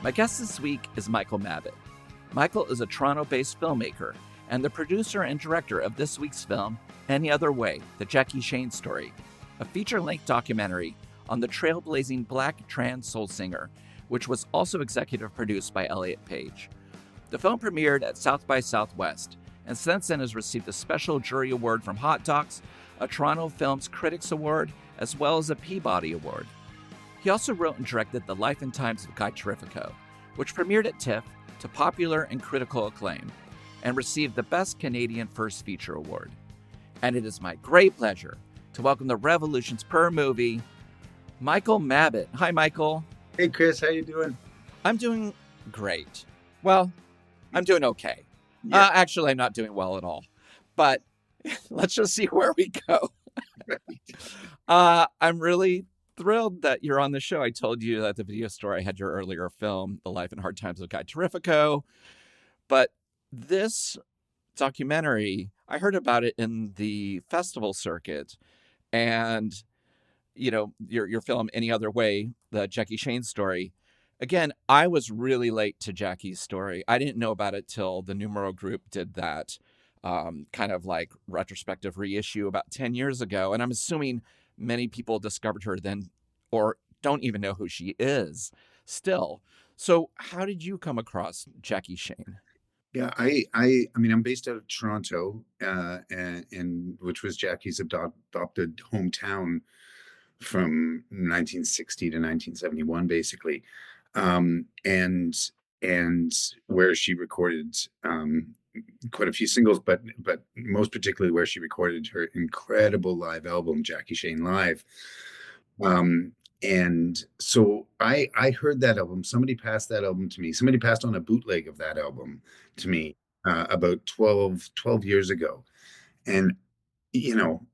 My guest this week is Michael Mabbott. Michael is a Toronto-based filmmaker and the producer and director of this week's film, Any Other Way, The Jackie Shane Story, a feature-length documentary on the trailblazing Black trans soul singer, which was also executive produced by Elliot Page. The film premiered at South by Southwest and since then has received a special jury award from Hot Docs, a Toronto Films Critics Award, as well as a Peabody Award. He also wrote and directed The Life and Times of Guy Terrifico, which premiered at TIFF to popular and critical acclaim and received the Best Canadian First Feature Award. And it is my great pleasure to welcome the Revolutions Per Movie, Michael Mabbott. Hi, Michael. Hey, Chris. How you doing? I'm doing great. Well, I'm doing okay. Yeah. Actually, I'm not doing well at all. But let's just see where we go. I'm really thrilled that you're on the show. I told you that the video store I had your earlier film, The Life and Hard Times of Guy Terrifico. But this documentary, I heard about it in the festival circuit. And, you know, your film, Any Other Way, the Jackie Shane Story. Again, I was really late to Jackie's story. I didn't know about it till the Numero Group did that kind of like retrospective reissue about 10 years ago. And I'm assuming many people discovered her then or don't even know who she is still. So how did you come across Jackie Shane? Yeah, I mean, I'm based out of Toronto, and which was Jackie's adopted hometown from 1960 to 1971, basically, and where she recorded quite a few singles, but most particularly where she recorded her incredible live album, Jackie Shane Live. And so I heard that album. Somebody passed that album to me. Somebody passed on a bootleg of that album to me about 12 years ago. And, you know,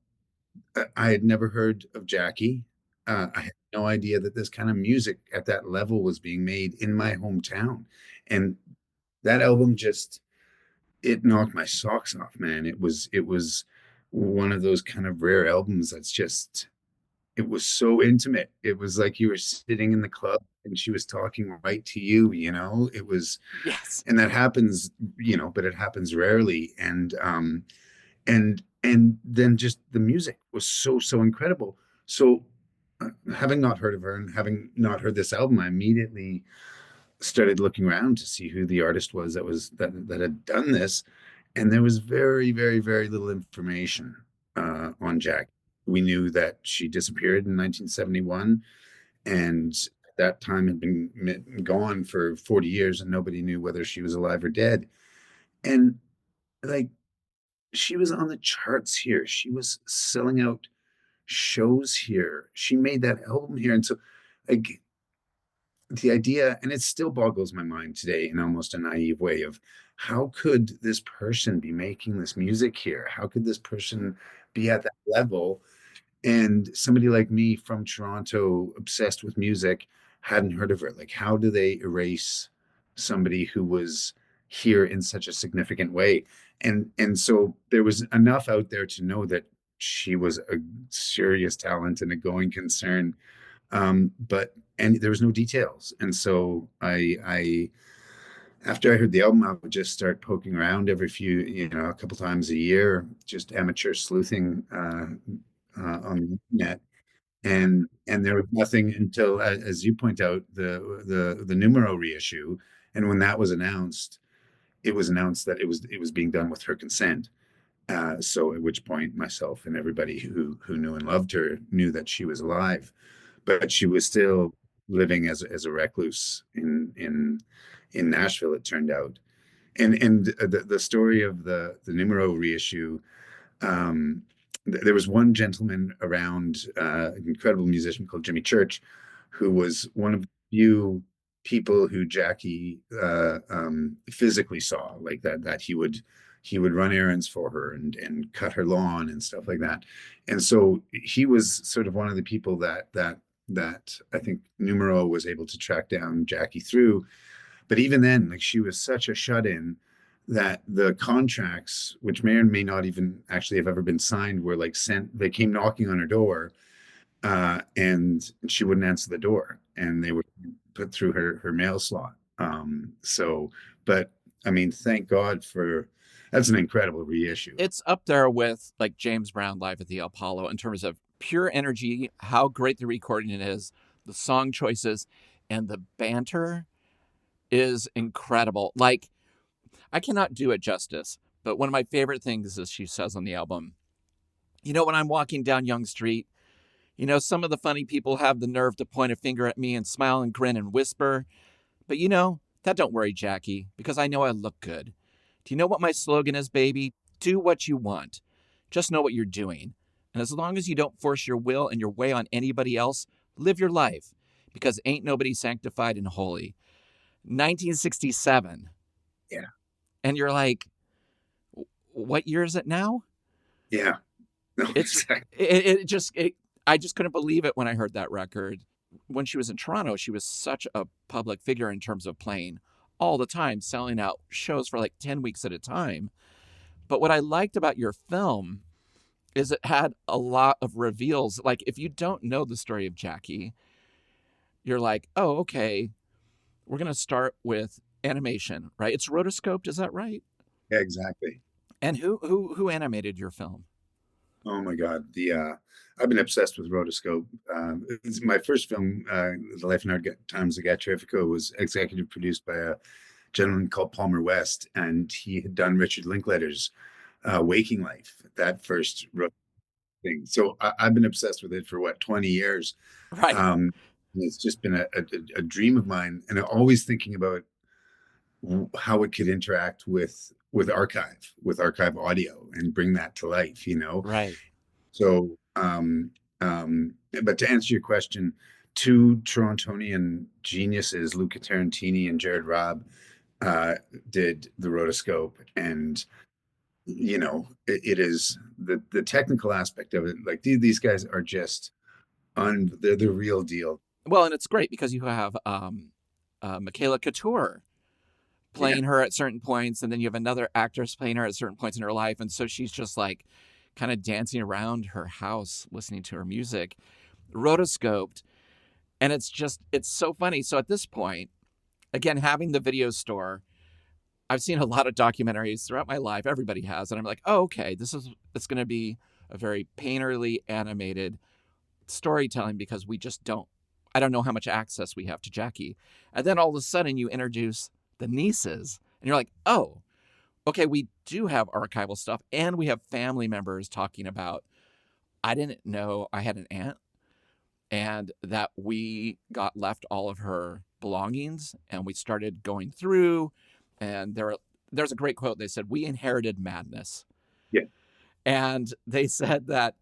I had never heard of Jackie. I had no idea that this kind of music at that level was being made in my hometown. And that album just, it knocked my socks off, man. It was one of those kind of rare albums that's just, it was so intimate. It was like you were sitting in the club and she was talking right to you, you know. It was, Yes. and that happens, you know, but it happens rarely. And then just the music was so incredible. So having not heard of her and having not heard this album, I immediately started looking around to see who the artist was that had done this, and there was very little information on Jack. We knew that she disappeared in 1971, and at that time had been gone for 40 years, and nobody knew whether she was alive or dead. And like, she was on the charts here. She was selling out shows here. She made that album here, and so like the idea, and it still boggles my mind today in almost a naive way, of how could this person be making this music here? How could this person be at that level? And somebody like me from Toronto, obsessed with music, hadn't heard of her. Like, how do they erase somebody who was here in such a significant way? And so there was enough out there to know that she was a serious talent and a going concern. But and there was no details. And so I after I heard the album, I would just start poking around every few, you know, a couple times a year, just amateur sleuthing on the internet. And there was nothing until, as you point out, the Numero reissue. And when that was announced, it was announced that it was being done with her consent. So at which point myself and everybody who knew and loved her knew that she was alive, but she was still living as a recluse in Nashville, it turned out. And the story of the Numero reissue, there was one gentleman around, an incredible musician called Jimmy Church, who was one of the few people who Jackie physically saw, like that he would run errands for her and cut her lawn and stuff like that. And so he was sort of one of the people that I think Numero was able to track down Jackie through. But even then, like, she was such a shut-in that the contracts, which may or may not even actually have ever been signed, were like sent. They came knocking on her door, and she wouldn't answer the door, and they were put through her mail slot. So, but I mean, thank God for that's an incredible reissue. It's up there with like James Brown live at the Apollo in terms of pure energy, how great the recording is, the song choices, and the banter is incredible. Like, I cannot do it justice, but one of my favorite things is she says on the album, when I'm walking down Young Street, some of the funny people have the nerve to point a finger at me and smile and grin and whisper, but that don't worry, Jackie, because I know I look good. Do you know what my slogan is, baby? Do what you want. Just know what you're doing. And as long as you don't force your will and your way on anybody else, live your life, because ain't nobody sanctified and holy. 1967. Yeah. And you're like, what year is it now? Yeah. No, It's exactly. I just couldn't believe it when I heard that record. When she was in Toronto, she was such a public figure in terms of playing all the time, selling out shows for like 10 weeks at a time. But what I liked about your film is it had a lot of reveals. Like, if you don't know the story of Jackie, you're like, oh, okay, we're going to start with animation, right? It's rotoscoped, is that right? Yeah, exactly. And who animated your film? Oh my God. I've been obsessed with rotoscope. It's my first film, The Life and Hard Times of Gat Terrifico, was executive produced by a gentleman called Palmer West, and he had done Richard Linklater's Waking Life, that first thing. So I've been obsessed with it for what, 20 years. Right, And it's just been a dream of mine, and I'm always thinking about how it could interact with archive audio and bring that to life, right. So, but to answer your question, two Torontonian geniuses, Luca Tarantini and Jared Robb, uh, did the rotoscope, and it is the technical aspect of it. Like these guys are just they're the real deal. Well, and it's great because you have Michaela Couture Yeah, playing her at certain points, and then you have another actress playing her at certain points in her life, and so she's just like kind of dancing around her house listening to her music, rotoscoped, and it's so funny. So at this point, again, having the video store, I've seen a lot of documentaries throughout my life. Everybody has, and I'm like, oh, okay, it's going to be a very painterly animated storytelling because I don't know how much access we have to Jackie. And then all of a sudden you introduce the nieces and you're like, oh, okay, we do have archival stuff and we have family members talking about, I didn't know I had an aunt and that we got left all of her belongings and we started going through and there's a great quote. They said, we inherited madness. yeah. And they said that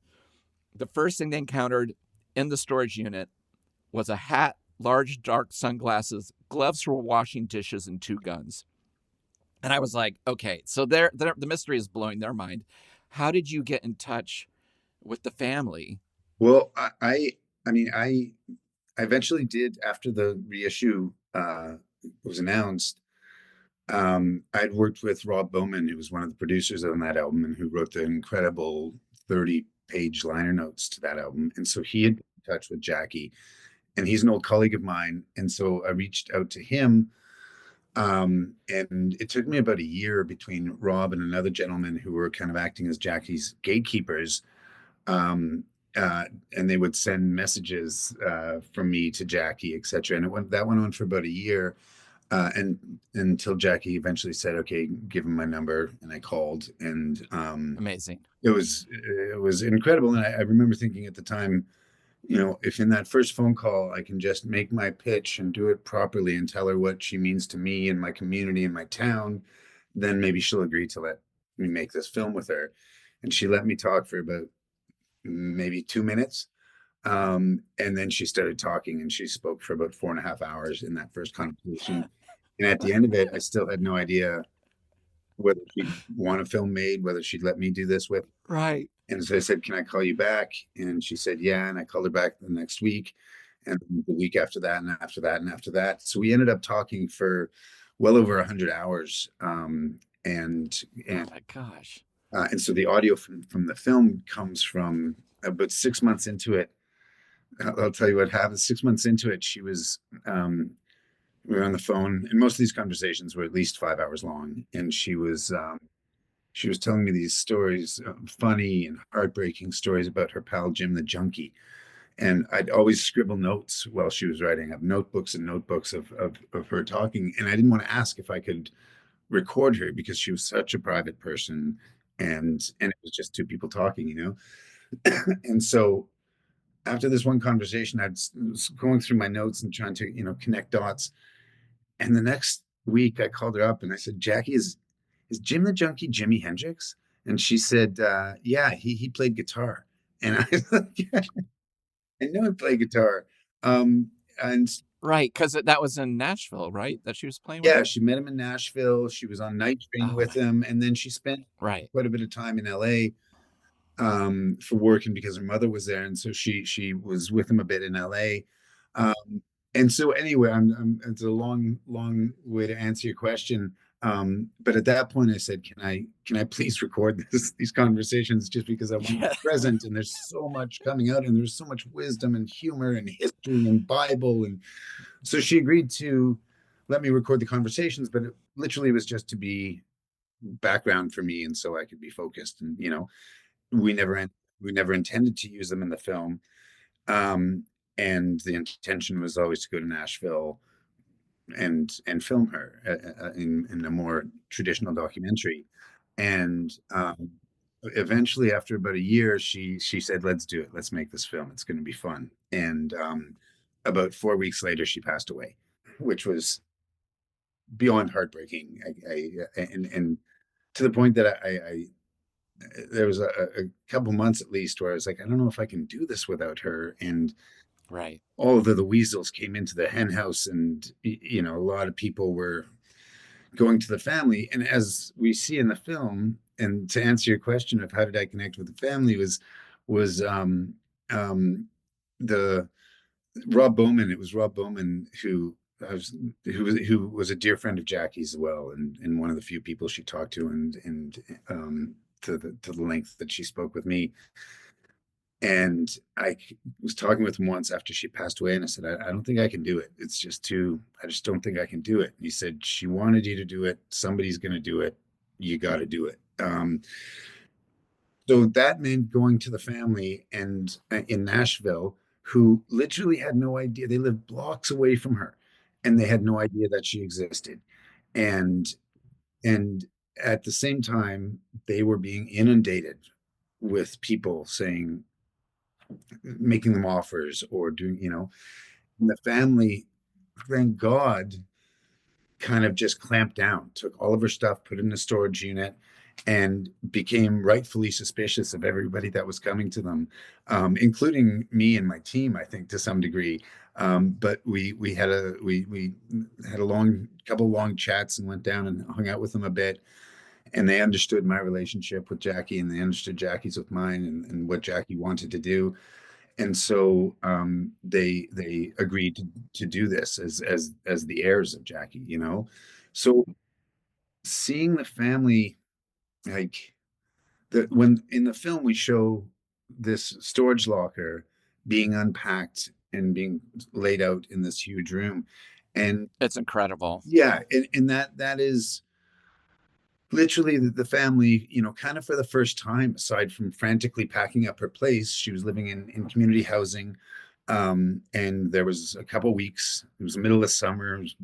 the first thing they encountered in the storage unit was a hat, large dark sunglasses, gloves for washing dishes, and two guns. And I was like, okay, so the mystery is blowing their mind. How did you get in touch with the family? Well, I mean, I eventually did after the reissue was announced. I'd worked with Rob Bowman, who was one of the producers on that album and who wrote the incredible 30-page liner notes to that album. And so he had been in touch with Jackie, and he's an old colleague of mine. And so I reached out to him. And it took me about a year between Rob and another gentleman who were kind of acting as Jackie's gatekeepers. Um, and they would send messages from me to Jackie, etc. And that went on for about a year. And until Jackie eventually said, "Okay, give him my number," and I called, and Amazing. it was incredible. And I remember thinking at the time, if in that first phone call I can just make my pitch and do it properly and tell her what she means to me and my community and my town, then maybe she'll agree to let me make this film with her. And she let me talk for about maybe 2 minutes. And then she started talking, and she spoke for about 4.5 hours in that first conversation. And at the end of it, I still had no idea whether she'd want a film made, whether she'd let me do this with. Right. And so I said, "Can I call you back?" And she said, "Yeah." And I called her back the next week, and the week after that, and after that, and after that. So we ended up talking for well over 100 hours. And Oh and my gosh. and so the audio from the film comes from about 6 months into it. I'll tell you what happened. 6 months into it, she was We were on the phone, and most of these conversations were at least 5 hours long. And she was telling me these stories, funny and heartbreaking stories about her pal Jim the junkie. And I'd always scribble notes while she was writing. I have notebooks and notebooks of her talking. And I didn't want to ask if I could record her because she was such a private person, and it was just two people talking, you know. And so after this one conversation, was going through my notes and trying to, connect dots. And the next week I called her up and I said, Jackie, is Jim the junkie Jimi Hendrix? And she said, yeah, he played guitar. And I was like, yeah, I know he played guitar. Um, and Right, because that was in Nashville, right? That she was playing with yeah, him? she met him in Nashville. She was on Night Train Oh with my him. And then she spent right. quite a bit of time in LA, for working because her mother was there. And so she was with him a bit in LA. Um, and so anyway, it's a long way to answer your question. But at that point I said, can I please record these conversations, just because I want to Yeah. be present, and there's so much coming out, and there's so much wisdom and humor and history and Bible. And so she agreed to let me record the conversations, but it literally was just to be background for me, and so I could be focused. And we never we never intended to use them in the film. Um, and the intention was always to go to Nashville and film her, in a more traditional documentary. And eventually, after about a year, she said, "Let's do it. Let's make this film. It's going to be fun." And about 4 weeks later, she passed away, which was beyond heartbreaking. And to the point that I there was a couple months at least where I was like, I don't know if I can do this without her. And Right. all of the weasels came into the hen house, and a lot of people were going to the family. And as we see in the film, and to answer your question of how did I connect with the family, was um the Rob Bowman. It was Rob Bowman who was a dear friend of Jackie's as well, and one of the few people she talked to, and to the length that she spoke with me. And I was talking with him once after she passed away, and I said, I don't think I can do it. It's just too, I just don't think I can do it. And he said, she wanted you to do it. Somebody's going to do it. You got to do it. So that meant going to the family and in Nashville, who literally had no idea. They lived blocks away from her, and they had no idea that she existed. And and at the same time, they were being inundated with people saying, making them offers or doing, and the family, thank God, kind of just clamped down, took all of her stuff, put it in a storage unit, and became rightfully suspicious of everybody that was coming to them, including me and my team, I think, to some degree. But we had a long couple long chats and went down and hung out with them a bit, and they understood my relationship with Jackie, and they understood Jackie's with mine, and what Jackie wanted to do. And so they agreed to do this as the heirs of Jackie. So seeing the family, like, when in the film we show this storage locker being unpacked and being laid out in this huge room. And It's incredible. yeah, and that is literally the family, kind of for the first time, aside from frantically packing up her place. She was living in community housing. And there was a couple weeks, it was the middle of summer, it was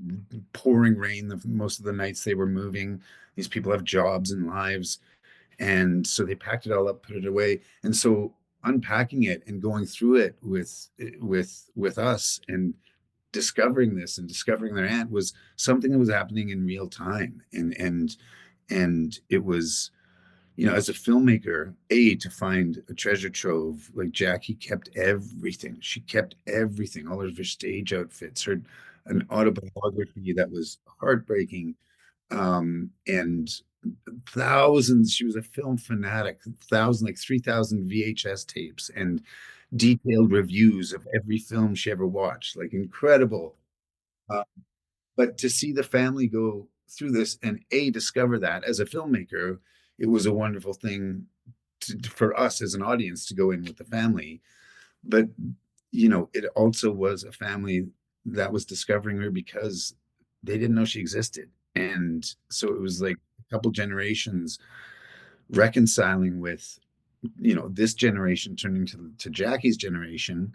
pouring rain most of the nights they were moving. These people have jobs and lives. And so they packed it all up, put it away. And so unpacking it and going through it with us, and discovering this and discovering their aunt, was something that was happening in real time. And it was, as a filmmaker, to find a treasure trove. Like, Jackie kept everything. She kept everything, all of her stage outfits, an autobiography that was heartbreaking, and thousands. She was a film fanatic. Like 3,000 VHS tapes and detailed reviews of every film she ever watched. Like, incredible. Uh, but to see the family go through this and discover that as a filmmaker, it was a wonderful thing for us as an audience to go in with the family. But it also was a family that was discovering her because they didn't know she existed. And so it was like a couple generations reconciling with, this generation turning to Jackie's generation,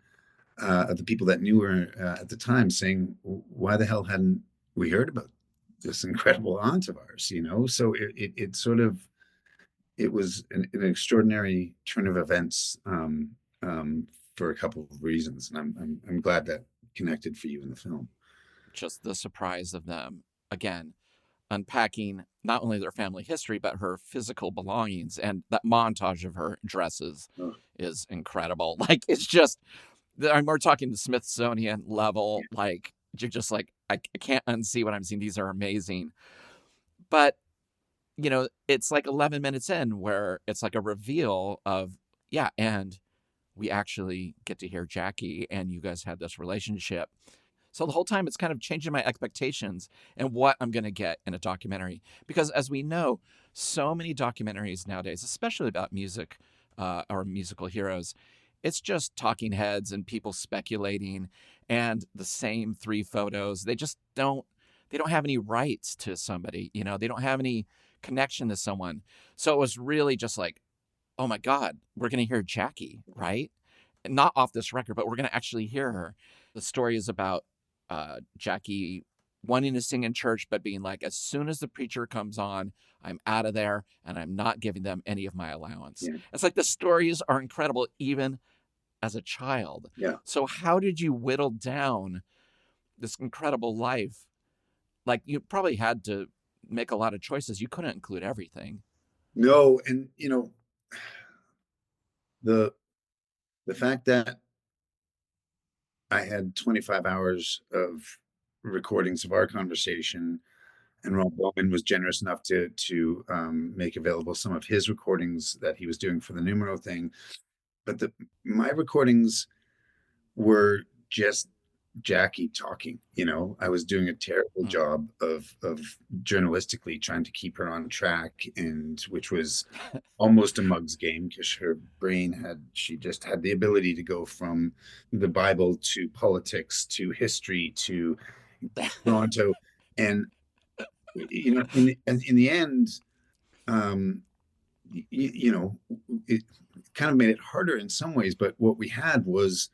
of the people that knew her at the time, saying, why the hell hadn't we heard about this incredible aunt of ours? So it sort of, it was an extraordinary turn of events, for a couple of reasons, and I'm glad that connected for you in the film. Just the surprise of them, again, unpacking not only their family history, but her physical belongings. And that montage of her dresses Oh, is incredible. Like, it's just, we're talking the Smithsonian level. yeah, Like, you're just like, I can't unsee what I'm seeing. These are amazing. But, it's like 11 minutes in where it's like a reveal of, yeah, and we actually get to hear Jackie and you guys had this relationship. So the whole time it's kind of changing my expectations and what I'm going to get in a documentary. Because as we know, so many documentaries nowadays, especially about music or musical heroes, it's just talking heads and people speculating and the same three photos. They don't have any rights to somebody, they don't have any connection to someone. So it was really just like, oh my God, we're going to hear Jackie, right? Not off this record, but we're going to actually hear her. The story is about Jackie wanting to sing in church, but being like, as soon as the preacher comes on, I'm out of there and I'm not giving them any of my allowance. yeah, It's like the stories are incredible, even as a child. yeah. So, how did you whittle down this incredible life? Like, you probably had to make a lot of choices. You couldn't include everything. No, and the the fact that I had 25 hours of recordings of our conversation, and Rob Bowman was generous enough to make available some of his recordings that he was doing for the Numero thing. But my recordings were just Jackie talking. I was doing a terrible Mm. job of journalistically trying to keep her on track, and which was almost a mug's game because her brain she just had the ability to go from the Bible to politics to history to Toronto. And in the end, um, it kind of made it harder in some ways. But what we had was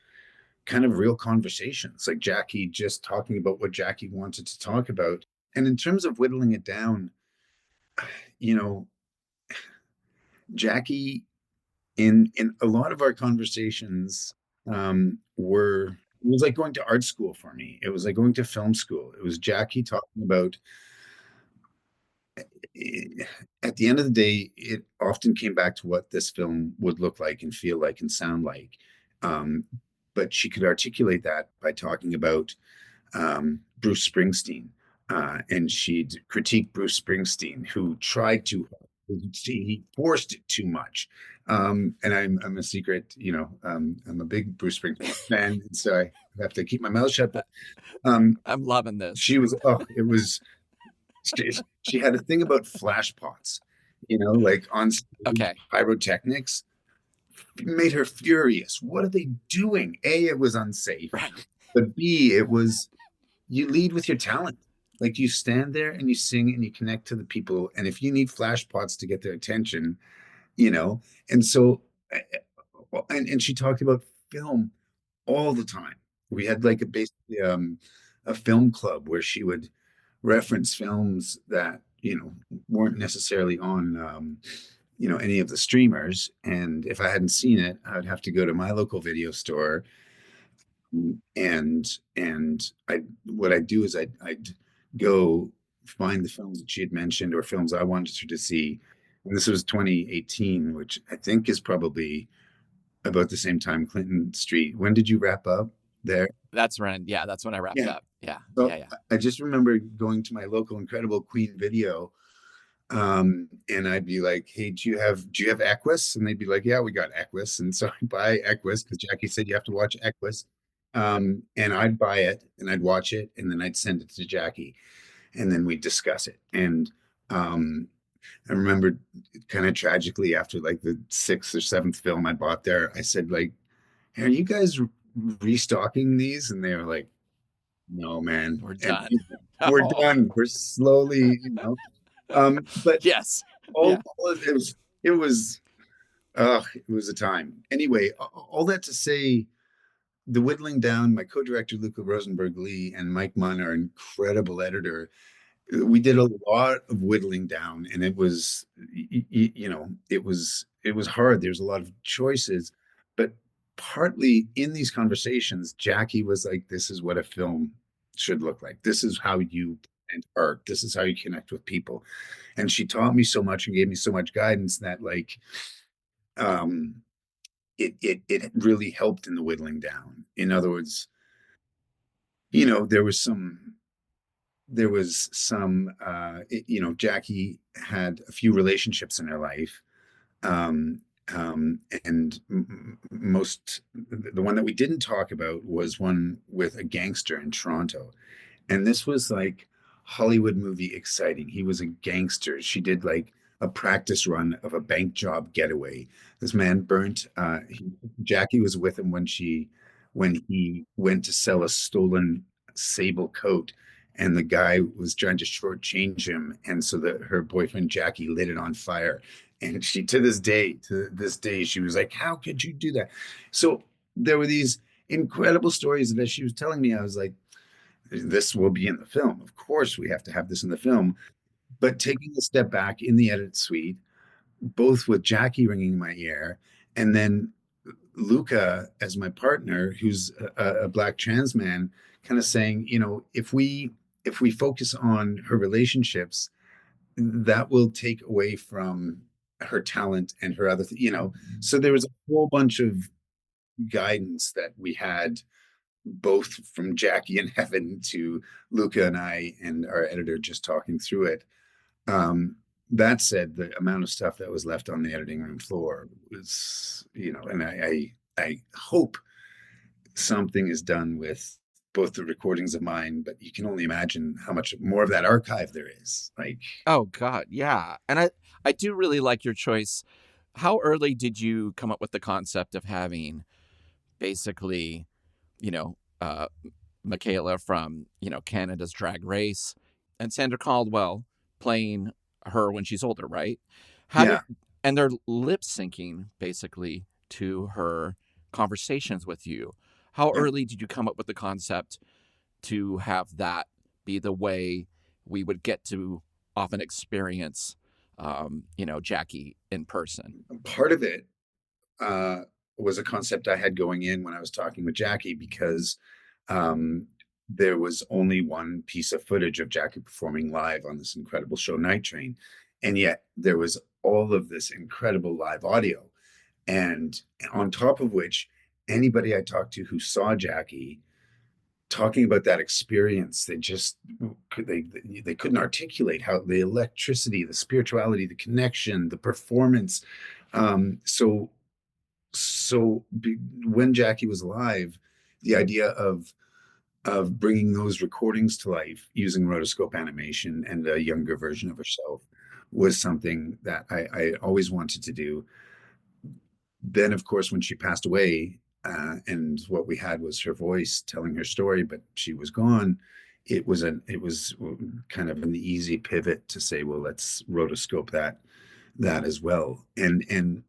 kind of real conversations, like Jackie just talking about what Jackie wanted to talk about. And in terms of whittling it down, you know, Jackie, in a lot of our conversations, were it was like going to art school for me. It was like going to film school. It was Jackie talking about, at the end of the day, it often came back to what this film would look like and feel like and sound like. Um, but she could articulate that by talking about, Bruce Springsteen. And she'd critique Bruce Springsteen, who tried to, he forced it too much. And I'm a secret, I'm a big Bruce Springsteen fan, and so I have to keep my mouth shut. But um, I'm loving this. she was, oh, it was, she had a thing about flash pots, like on stage, Okay. pyrotechnics made her furious. What are they doing? A, it was unsafe, Right. but B, it was, you lead with your talent. Like you stand there and you sing and you connect to the people. And if you need flash pots to get their attention, you know, and so, and she talked about film all the time. We had like basically a film club where she would reference films that weren't necessarily on any of the streamers. And if I hadn't seen it, I would have to go to my local video store, and I what I'd do is I'd go find the films that she had mentioned or films I wanted her to see. And this was 2018, which I think is probably about the same time Clinton Street. When did you wrap up there? That's when I wrapped Yeah. up. Yeah. So Yeah. Yeah. I just remember going to my local Incredible Queen video, and I'd be like, "Hey, do you have Equus?" And they'd be like, "Yeah, we got Equus." And so I'd buy Equus because Jackie said you have to watch Equus. And I'd buy it and I'd watch it and then I'd send it to Jackie and then we'd discuss it. And I remember kind of tragically after like the sixth or seventh film I bought there, I said like, "Are you guys restocking these?" And they were like, "No, man." We're And done. we're Oh, done. We're slowly, but yes. all, Yeah. all of it was, it was a time. Anyway, all that to say, the whittling down, my co-director Luca Rosenberg Lee and Mike Munn, our incredible editor, we did a lot of whittling down, and it was, it was hard. There's a lot of choices, but partly in these conversations, Jackie was like, "This is what a film should look like. This is how you and art. This is how you connect with people." And she taught me so much and gave me so much guidance that, like, um, it really helped in the whittling down. In other words, there was Jackie had a few relationships in her life, um and most the one that we didn't talk about was one with a gangster in Toronto. And this was like Hollywood movie exciting. He was a gangster. She did like a practice run of a bank job getaway. This man burnt. Jackie was with him when he went to sell a stolen sable coat, and the guy was trying to shortchange him, and so that her boyfriend Jackie lit it on fire. And she, to this day, she was like, "How could you do that?" So there were these incredible stories that as she was telling me, I was like, this will be in the film. Of course, we have to have this in the film. But taking a step back in the edit suite, both with Jackie ringing in my ear, and then Luca as my partner, who's a black trans man, kind of saying, if we focus on her relationships, that will take away from her talent and her other. So there was a whole bunch of guidance that we had, both from Jackie and Heaven to Luca and I and our editor just talking through it. That said, the amount of stuff that was left on the editing room floor was, and I hope something is done with both the recordings of mine, but you can only imagine how much more of that archive there is. Like, Oh God, yeah. And I do really like your choice. How early did you come up with the concept of having basically, you know, Michaela from, Canada's Drag Race and Sandra Caldwell playing her when she's older, right? How yeah, did and they're lip syncing basically to her conversations with you. How yeah. early did you come up with the concept to have that be the way we would get to often experience, Jackie in person? Part of it uh, was a concept I had going in when I was talking with Jackie, because um, there was only one piece of footage of Jackie performing live on this incredible show, Night Train. And yet there was all of this incredible live audio. And on top of which, anybody I talked to who saw Jackie talking about that experience, they couldn't articulate how the electricity, the spirituality, the connection, the performance. So when Jackie was alive, the idea of bringing those recordings to life using rotoscope animation and a younger version of herself was something that I always wanted to do. Then, of course, when she passed away, and what we had was her voice telling her story, but she was gone. It was kind of an easy pivot to say, well, let's rotoscope that as well. And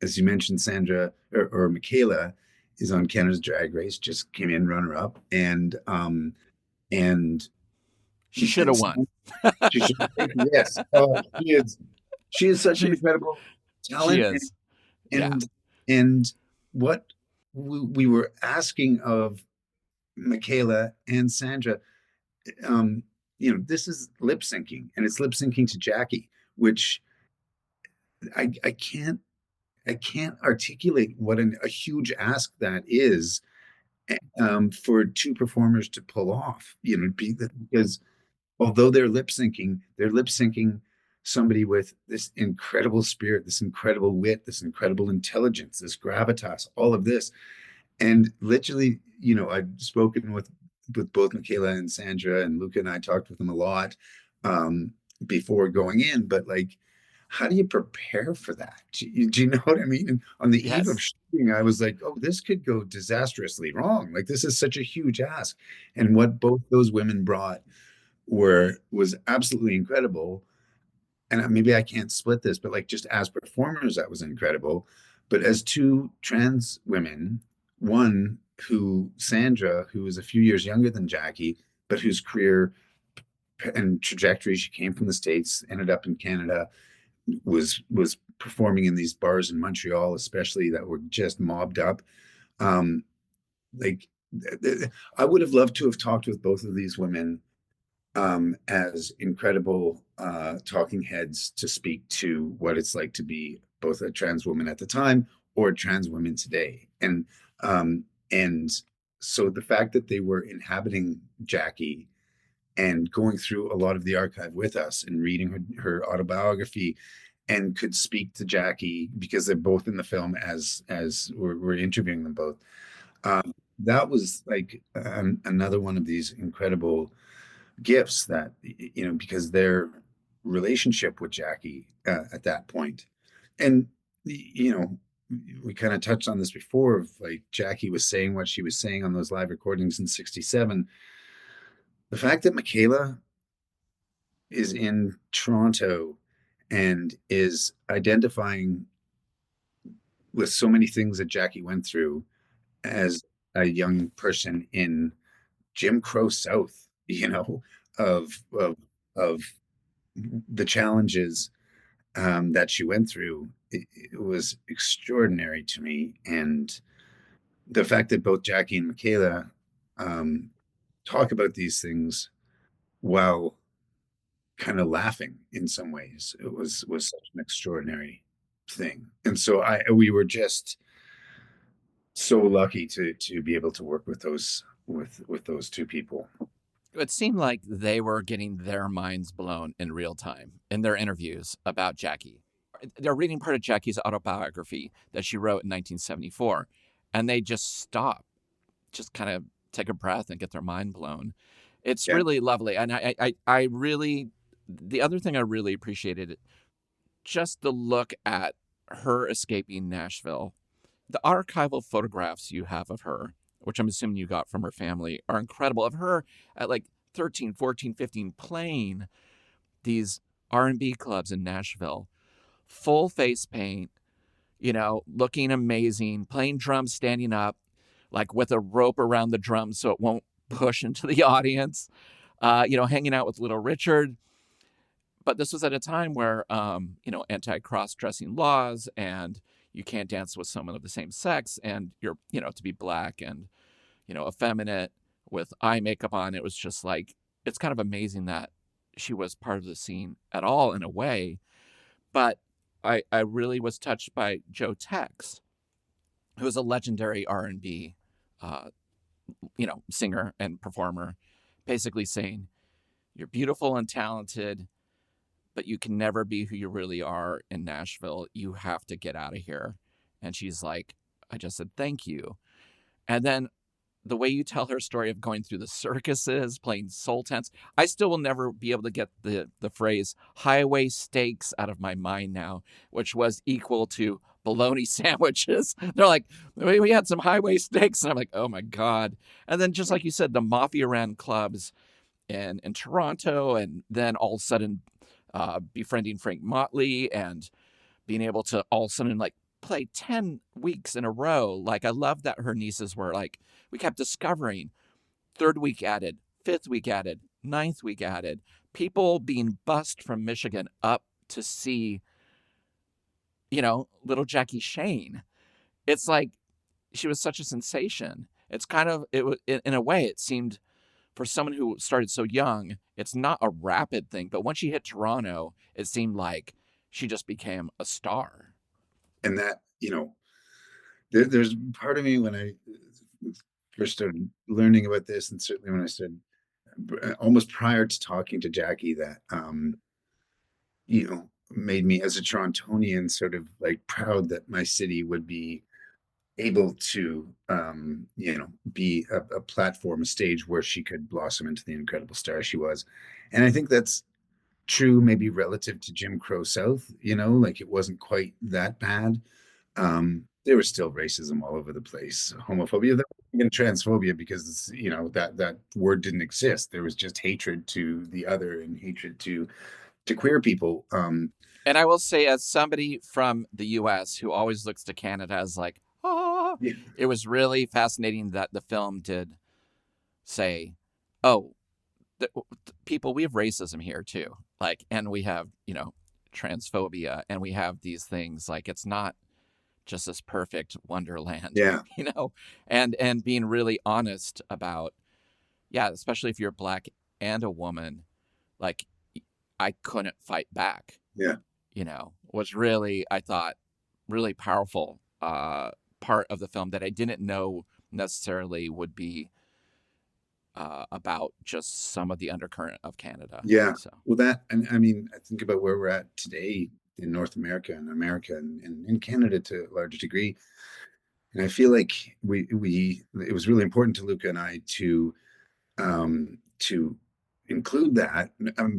as you mentioned, Sandra or Michaela is on Canada's Drag Race, just came in runner up, and She should and have won. she should take, yes. Oh, she is such an She's incredible she talent, is. Yeah. and and what we were asking of Michaela and Sandra, um, this is lip syncing, and it's lip syncing to Jackie, which I can't articulate what a huge ask that is, for two performers to pull off. Because although they're lip syncing somebody with this incredible spirit, this incredible wit, this incredible intelligence, this gravitas, all of this. And literally, I've spoken with both Michaela and Sandra, and Luca and I talked with them a lot, before going in, but like, how do you prepare for that? Do you know what I mean? And on the eve of Yes. shooting, I was like, oh, this could go disastrously wrong. Like this is such a huge ask. And what both those women brought was absolutely incredible. And maybe I can't split this, but like just as performers, that was incredible. But as two trans women, one who Sandra, who was a few years younger than Jackie, but whose career and trajectory, she came from the States, ended up in Canada, was performing in these bars in Montreal, especially that were just mobbed up. Um, like I would have loved to have talked with both of these women as incredible talking heads to speak to what it's like to be both a trans woman at the time or a trans woman today. And so the fact that they were inhabiting Jackie and going through a lot of the archive with us and reading her autobiography and could speak to Jackie because they're both in the film as we're interviewing them both. That was like another one of these incredible gifts that because their relationship with Jackie at that point, and we kind of touched on this before of like Jackie was saying what she was saying on those live recordings in '67. The fact that Michaela is in Toronto and is identifying with so many things that Jackie went through as a young person in Jim Crow South, of of of the challenges that she went through, it was extraordinary to me. And the fact that both Jackie and Michaela um, talk about these things while kind of laughing in some ways, it was such an extraordinary thing. And so we were just so lucky to be able to work with those two people. It seemed like they were getting their minds blown in real time in their interviews about Jackie. They're reading part of Jackie's autobiography that she wrote in 1974, and they just stop, just kind of take a breath and get their mind blown. It's Yeah, really lovely. And I really, the other thing I really appreciated, just the look at her escaping Nashville. The archival photographs you have of her, which I'm assuming you got from her family, are incredible. Of her at like 13, 14, 15, playing these R&B clubs in Nashville, full face paint, looking amazing, playing drums standing up, like with a rope around the drums so it won't push into the audience, hanging out with Little Richard. But this was at a time where, anti cross dressing laws and you can't dance with someone of the same sex and you're, to be black and, effeminate with eye makeup on. It was just like, it's kind of amazing that she was part of the scene at all in a way. But I really was touched by Joe Tex, who is a legendary R&B, uh, singer and performer, basically saying, you're beautiful and talented, but you can never be who you really are in Nashville. You have to get out of here. And she's like, I just said, thank you. And then the way you tell her story of going through the circuses, playing soul tents, I still will never be able to get the phrase highway steaks out of my mind now, which was equal to bologna sandwiches. They're like, we had some highway steaks. And I'm like, oh my God. And then just like you said, the mafia ran clubs in Toronto, and then all of a sudden befriending Frank Motley and being able to all of a sudden like play 10 weeks in a row. Like I love that her nieces were like, we kept discovering third week added, fifth week added, ninth week added, people being bussed from Michigan up to see, little Jackie Shane. It's like she was such a sensation. It's kind of, it was, in a way, it seemed for someone who started so young, it's not a rapid thing. But once she hit Toronto, it seemed like she just became a star. and that there's part of me when I first started learning about this, and certainly when I started almost prior to talking to Jackie, that made me as a Torontonian sort of like proud that my city would be able to be a platform, a stage where she could blossom into the incredible star she was. And I think that's true, maybe relative to Jim Crow South, like it wasn't quite that bad. There was still racism all over the place, homophobia, and transphobia, because that word didn't exist. There was just hatred to the other and hatred to queer people. And I will say, as somebody from the US who always looks to Canada as like, ah, Yeah, it was really fascinating that the film did say, oh, people, we have racism here too. Like, and we have, transphobia, and we have these things. Like, it's not just this perfect wonderland, yeah, and being really honest about, yeah, especially if you're black and a woman, like, I couldn't fight back, yeah, was really, I thought, really powerful part of the film that I didn't know necessarily would be about just some of the undercurrent of Canada. yeah. So, Well, that, and I mean, I think about where we're at today in North America and America, and in Canada to a large degree. And I feel like it was really important to Luca and I to include that,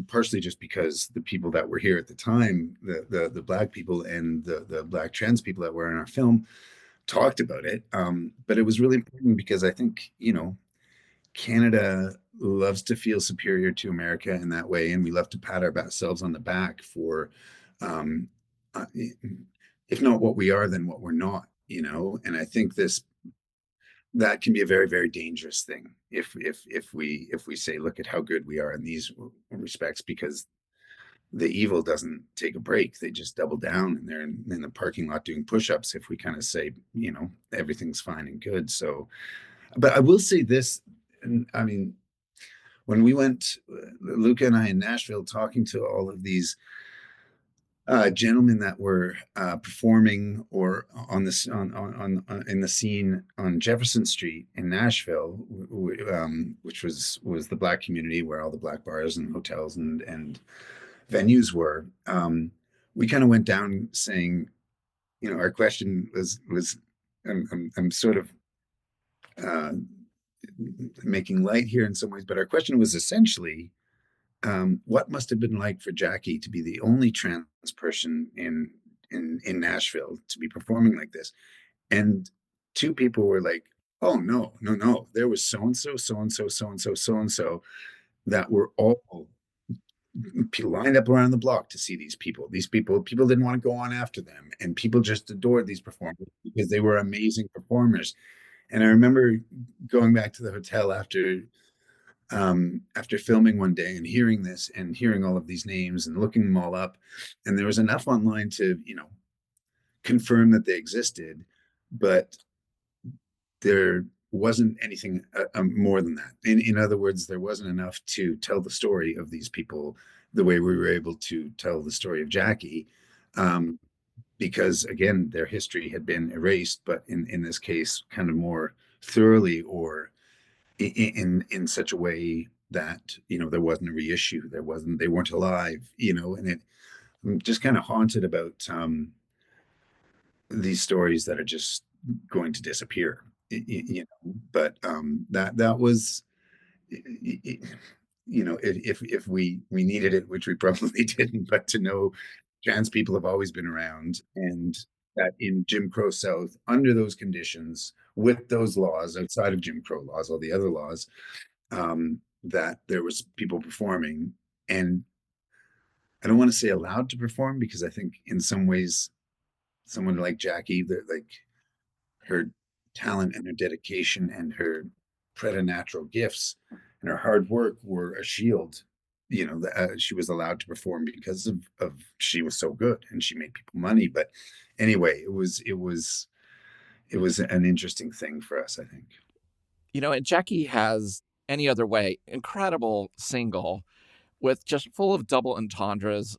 partially just because the people that were here at the time, the black people and the black trans people that were in our film, talked about it. But it was really important because I think, Canada loves to feel superior to America in that way, and we love to pat ourselves on the back for, um, uh, if not what we are, then what we're not. And I think this that can be a very, very dangerous thing if we say, look at how good we are in these respects, because the evil doesn't take a break. They just double down, and they're in the parking lot doing push-ups if we kind of say, everything's fine and good. So, but I will say this, and I mean, when we went, Luca and I, in Nashville, talking to all of these gentlemen that were performing or on this on in the scene on Jefferson Street in Nashville, which was the black community where all the black bars and hotels and venues were. We kind of went down saying, our question was, I'm sort of uh, making light here in some ways, but our question was essentially, what must have been like for Jackie to be the only trans person in Nashville to be performing like this. And two people were like, "Oh, no, no, no! There was so and so, so and so, so and so, so and so that were all lined up around the block to see these people. People didn't want to go on after them, and people just adored these performers because they were amazing performers." And I remember going back to the hotel after filming one day and hearing this and hearing all of these names and looking them all up. And there was enough online to, confirm that they existed, but there wasn't anything more than that. In other words, there wasn't enough to tell the story of these people the way we were able to tell the story of Jackie. Because again, their history had been erased, but in this case, kind of more thoroughly, or in such a way that there wasn't a reissue, they weren't alive, and I'm just kind of haunted about these stories that are just going to disappear, but that was, if we needed it, which we probably didn't, but to know trans people have always been around, and that in Jim Crow South, under those conditions, with those laws, outside of Jim Crow laws, all the other laws, that there was people performing, and I don't want to say allowed to perform, because I think in some ways, someone like Jackie, that like her talent and her dedication and her preternatural gifts and her hard work were a shield. She was allowed to perform because of she was so good and she made people money. But anyway, it was an interesting thing for us, I think. and Jackie has Any Other Way, incredible single with just full of double entendres,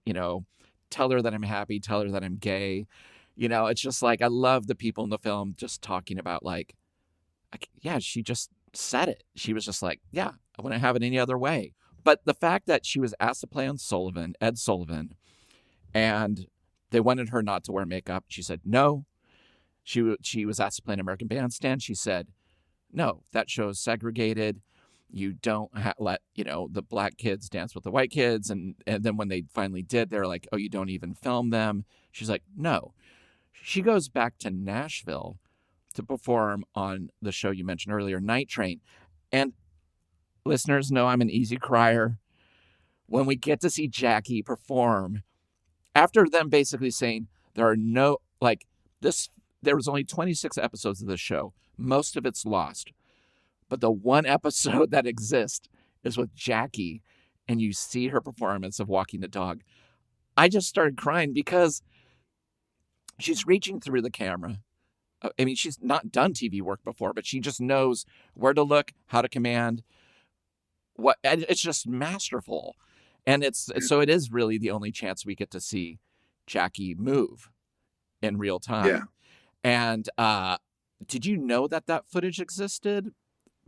tell her that I'm happy, tell her that I'm gay. It's just like, I love the people in the film just talking about, like, yeah, she just said it. She was just like, yeah, I wouldn't have it any other way. But the fact that she was asked to play on Ed Sullivan, and they wanted her not to wear makeup, she said no. She was asked to play an American Bandstand. She said, no, that show's segregated. You don't let, the black kids dance with the white kids. And then when they finally did, they're like, oh, you don't even film them. She's like, no. She goes back to Nashville to perform on the show you mentioned earlier, Night Train. And listeners know I'm an easy crier. When we get to see Jackie perform, after them basically saying there are no, like, this, there was only 26 episodes of the show. Most of it's lost. But the one episode that exists is with Jackie, and you see her performance of walking the dog. I just started crying because she's reaching through the camera. I mean, she's not done TV work before, but she just knows where to look, how to command. It's just masterful. And so it is really the only chance we get to see Jackie move in real Yeah. time. And did you know that footage existed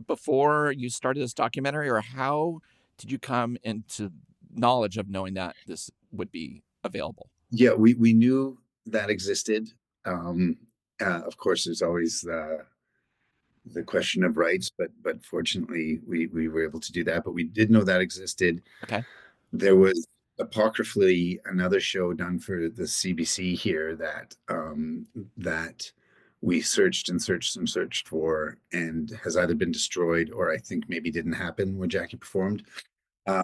before you started this documentary, or how did you come into knowledge of knowing that this would be available? Yeah, we knew that existed. Of course, there's always the question of rights, but fortunately, we were able to do that. But we did know that existed. Okay. There was apocryphally another show done for the CBC here that we searched and searched and searched for, and has either been destroyed or I think maybe didn't happen where Jackie performed. Uh,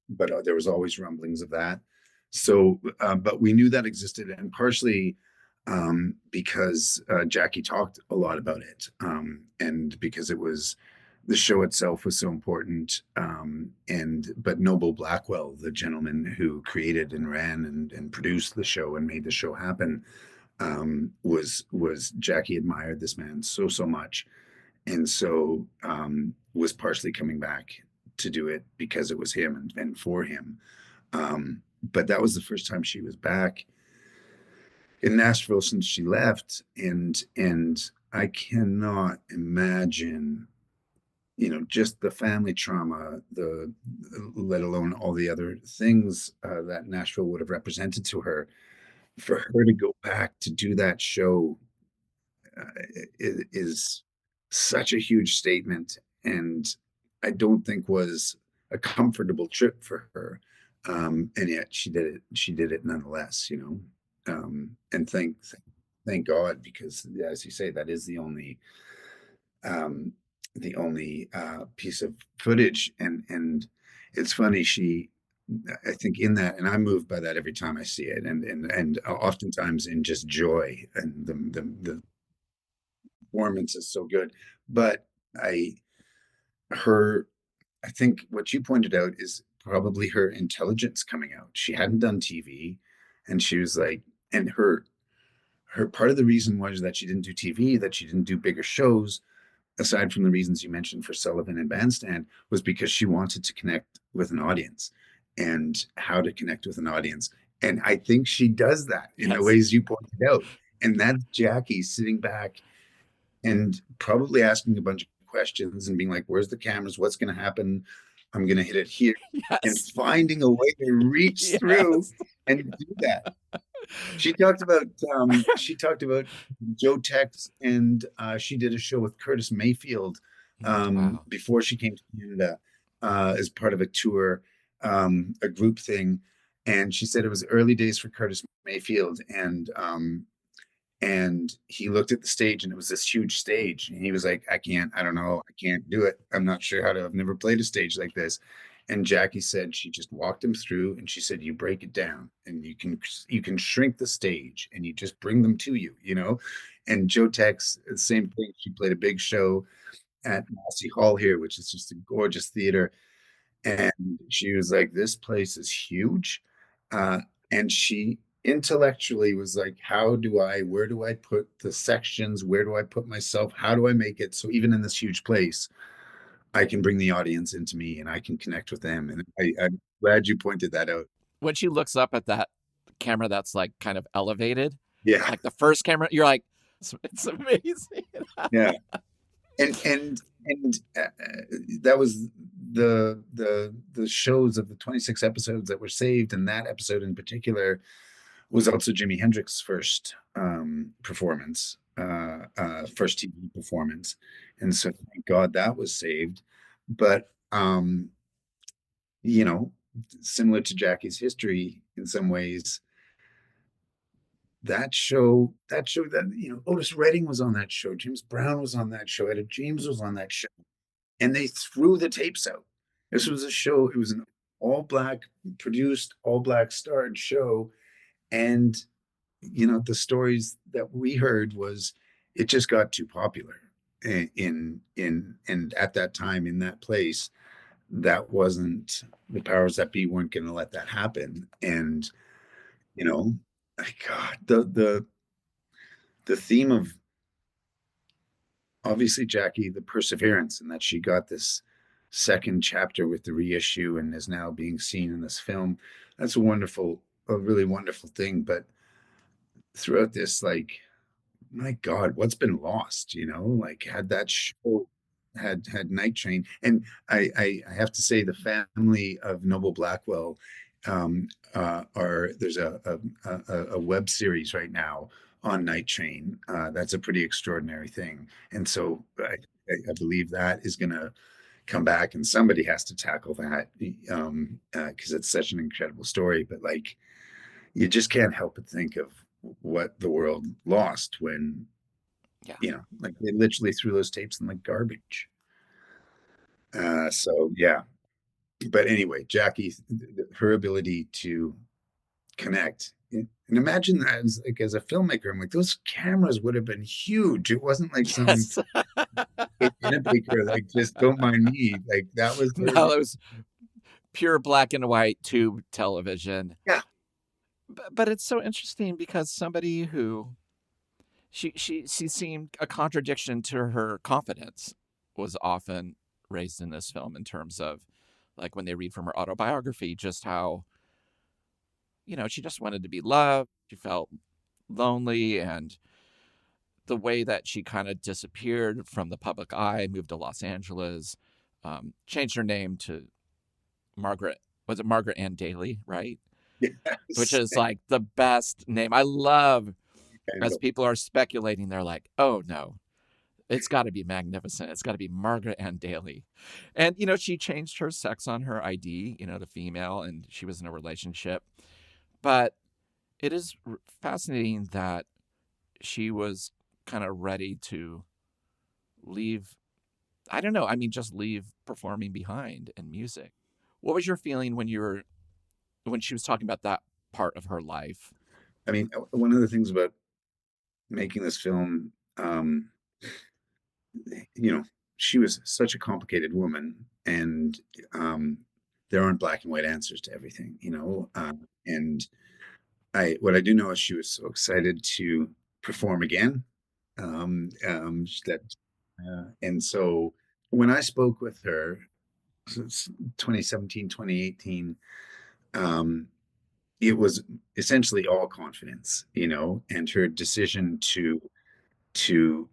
but there was always rumblings of that. So, but we knew that existed, and partially because Jackie talked a lot about it, and because it was the show itself was so important. And but Noble Blackwell, the gentleman who created and ran and produced the show and made the show happen, was Jackie admired this man so much, and so was partially coming back to do it because it was him and for him. But that was the first time she was back in Nashville since she left, and I cannot imagine, just the family trauma, the let alone all the other things that Nashville would have represented to her. For her to go back to do that show is such a huge statement, and I don't think was a comfortable trip for her. And yet she did it. She did it nonetheless, and thank God, because as you say, that is um, the only piece of footage. And it's funny. I think in that, and I'm moved by that every time I see it, and oftentimes in just joy, and the performance is so good. But I her I think what you pointed out is probably her intelligence coming out. She hadn't done TV, and she was like, and her part of the reason was that she didn't do TV, that she didn't do bigger shows, aside from the reasons you mentioned for Sullivan and Bandstand, was because she wanted to connect with an audience and how to connect with an audience. And I think she does that in the Yes. ways you pointed out. And that's Jackie sitting back and probably asking a bunch of questions and being like, where's the cameras? What's going to happen? I'm going to hit it here, and Yes. finding a way to reach through Yes. and do that. She talked about Joe Tex, and she did a show with Curtis Mayfield Wow. before she came to Canada as part of a tour, a group thing. And she said it was early days for Curtis Mayfield, and he looked at the stage, and it was this huge stage, and he was like, I don't know, I can't do it. I'm not sure how to. I've never played a stage like this. And Jackie said she just walked him through, and she said, you break it down, and you can shrink the stage, and you just bring them to you. And Joe Tex, the same thing. She played a big show at Massey Hall here, which is just a gorgeous theater. And she was like, this place is huge. Uh, and she intellectually was like, where do I put the sections? Where do I put myself? How do I make it so even in this huge place, I can bring the audience into me and I can connect with them? And I'm glad you pointed that out. When she looks up at that camera that's like kind of elevated, Yeah. like the first camera, you're like, it's amazing. Yeah. And that was the shows of the 26 episodes that were saved, and that episode in particular was also Jimi Hendrix's first performance, first TV performance, and so thank God that was saved. But Um, you know, similar to Jackie's history in some ways, that Otis Redding was on that show, James Brown was on that show, Etta James was on that show, and they threw the tapes out. This was a show, it was an all black produced, all black starred show. And the stories that we heard was it just got too popular in and at that time in that place, that wasn't, the powers that be weren't going to let that happen. And you know God, the theme of, obviously, Jackie, the perseverance, and that she got this second chapter with the reissue and is now being seen in this film. That's a really wonderful thing. But throughout this, like, my God, what's been lost? Like, had that show had Night Train, and I have to say, the family of Noble Blackwell, are there's a web series right now on Night Train. That's a pretty extraordinary thing, and so I believe that is going to come back, and somebody has to tackle that, because it's such an incredible story. But like, you just can't help but think of what the world lost when, Yeah. like, they literally threw those tapes in like garbage. So yeah, but anyway, Jackie, her ability to connect, and imagine that as a filmmaker. I'm like, those cameras would have been huge. It wasn't like some Yes. in a baker, like, just don't mind me. Like, that was her. No, it was pure black and white tube television. Yeah, But it's so interesting because somebody who she seemed a contradiction to her confidence was often raised in this film, in terms of, like, when they read from her autobiography, just how, she just wanted to be loved. She felt lonely, and the way that she kind of disappeared from the public eye, moved to Los Angeles, changed her name to Margaret. Was it Margaret Ann Daly, right? Which yes. is like the best name. I love, as Handle. people are speculating, they're like, oh no, it's got to be Magnificent. It's got to be Margaret Ann Daly. And, she changed her sex on her ID, to female, and she was in a relationship. But it is fascinating that she was kind of ready to leave. I don't know. I mean, just leave performing behind in music. What was your feeling when she was talking about that part of her life? I mean, one of the things about making this film, you know, she was such a complicated woman, and um, there aren't black and white answers to everything. And what I do know is she was so excited to perform again. That, and so when I spoke with her, so it's 2017, 2018, um, it was essentially all confidence, and her decision to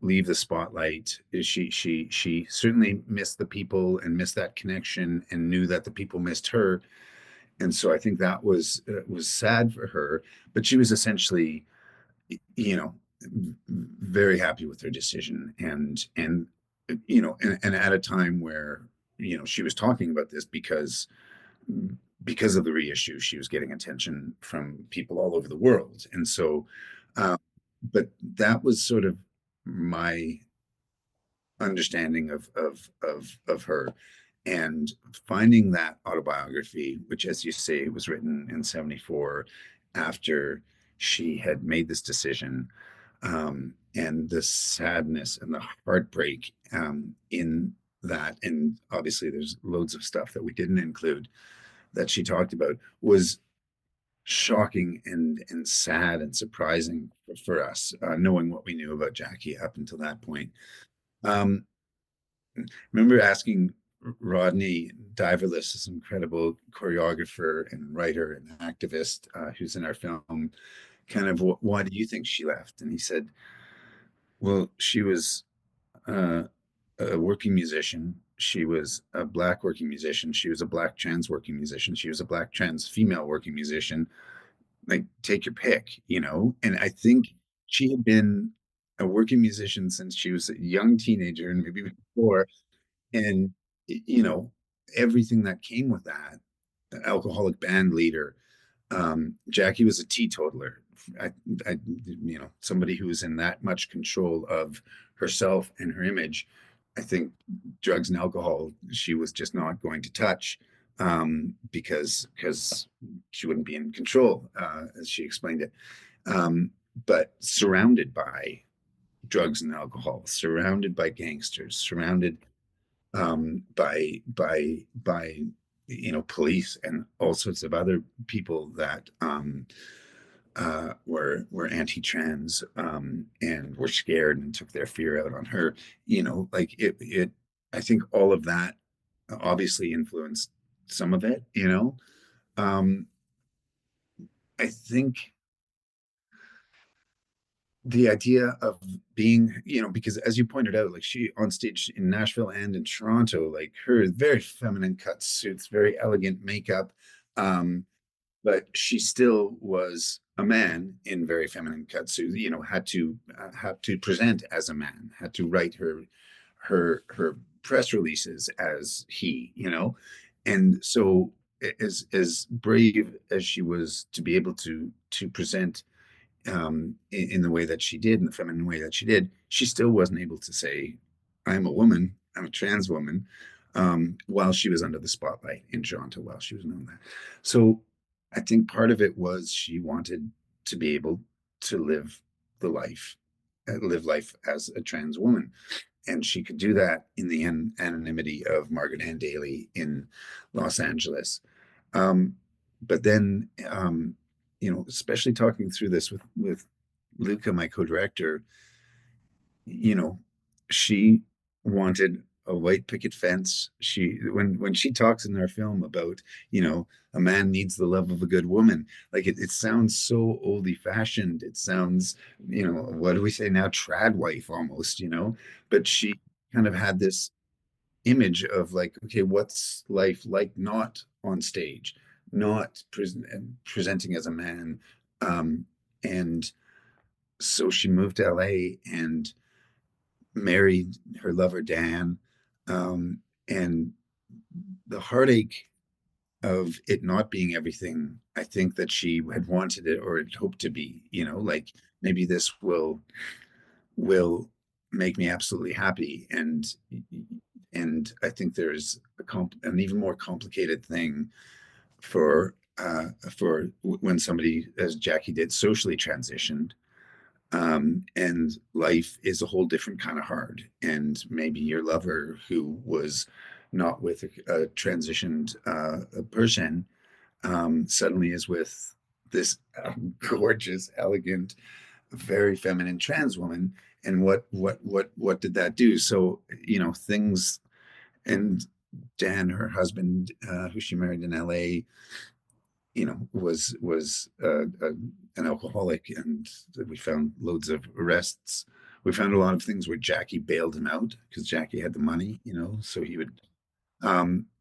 leave the spotlight. She certainly missed the people and missed that connection, and knew that the people missed her. And so I think that was sad for her, but she was essentially, you know very happy with her decision. And at a time where, she was talking about this because of the reissue, she was getting attention from people all over the world. And so, uh, but that was sort of my understanding of her. And finding that autobiography, which, as you say, was written in 74, after she had made this decision, and the sadness and the heartbreak, in that, and obviously there's loads of stuff that we didn't include that she talked about, was shocking and sad and surprising for us, knowing what we knew about Jackie up until that point. Um, remember asking Rodney Diverless, this incredible choreographer and writer and activist, who's in our film, kind of, why do you think she left? And he said, well, she was, uh, a working musician. She was a black working musician. She was a black trans working musician. She was a black trans female working musician. Like, take your pick. And I think she had been a working musician since she was a young teenager, and maybe before. And, you know, everything that came with that, the alcoholic band leader. Jackie was a teetotaler. I, somebody who was in that much control of herself and her image. I think drugs and alcohol she was just not going to touch, because she wouldn't be in control, as she explained it. But surrounded by drugs and alcohol, surrounded by gangsters, surrounded, by police and all sorts of other people that, were anti-trans, and were scared and took their fear out on her. Like it. I think all of that obviously influenced some of it. Um, I think the idea of being, because as you pointed out, like she on stage in Nashville and in Toronto, like her very feminine cut suits, very elegant makeup, um, but she still was a man in very feminine cut suits. Had to present as a man, had to write her press releases as he, and so as brave as she was to be able to present, in the way that she did, in the feminine way that she did, she still wasn't able to say, I'm a woman, I'm a trans woman, while she was under the spotlight in Toronto, while she was known that. So I think part of it was she wanted to be able to live life as a trans woman. And she could do that in the anonymity of Margaret Ann Daly in Los Angeles. Um, but then, especially talking through this with Luca, my co-director, you know, she wanted a white picket fence. When she talks in our film about, a man needs the love of a good woman, like it sounds so oldie fashioned. It sounds, what do we say now? Trad wife almost, but she kind of had this image of like, okay, what's life like not on stage, not presenting as a man. And so she moved to LA and married her lover, Dan. And the heartache of it not being everything I think that she had wanted it or had hoped to be, like maybe this will make me absolutely happy. And I think there's an even more complicated thing for when somebody, as Jackie did, socially transitioned, and life is a whole different kind of hard. And maybe your lover, who was not with a transitioned person, suddenly is with this gorgeous, elegant, very feminine trans woman. And what did that do? So things. And Dan, her husband, who she married in LA, was an alcoholic, and we found loads of arrests. We found a lot of things where Jackie bailed him out because Jackie had the money, so he would.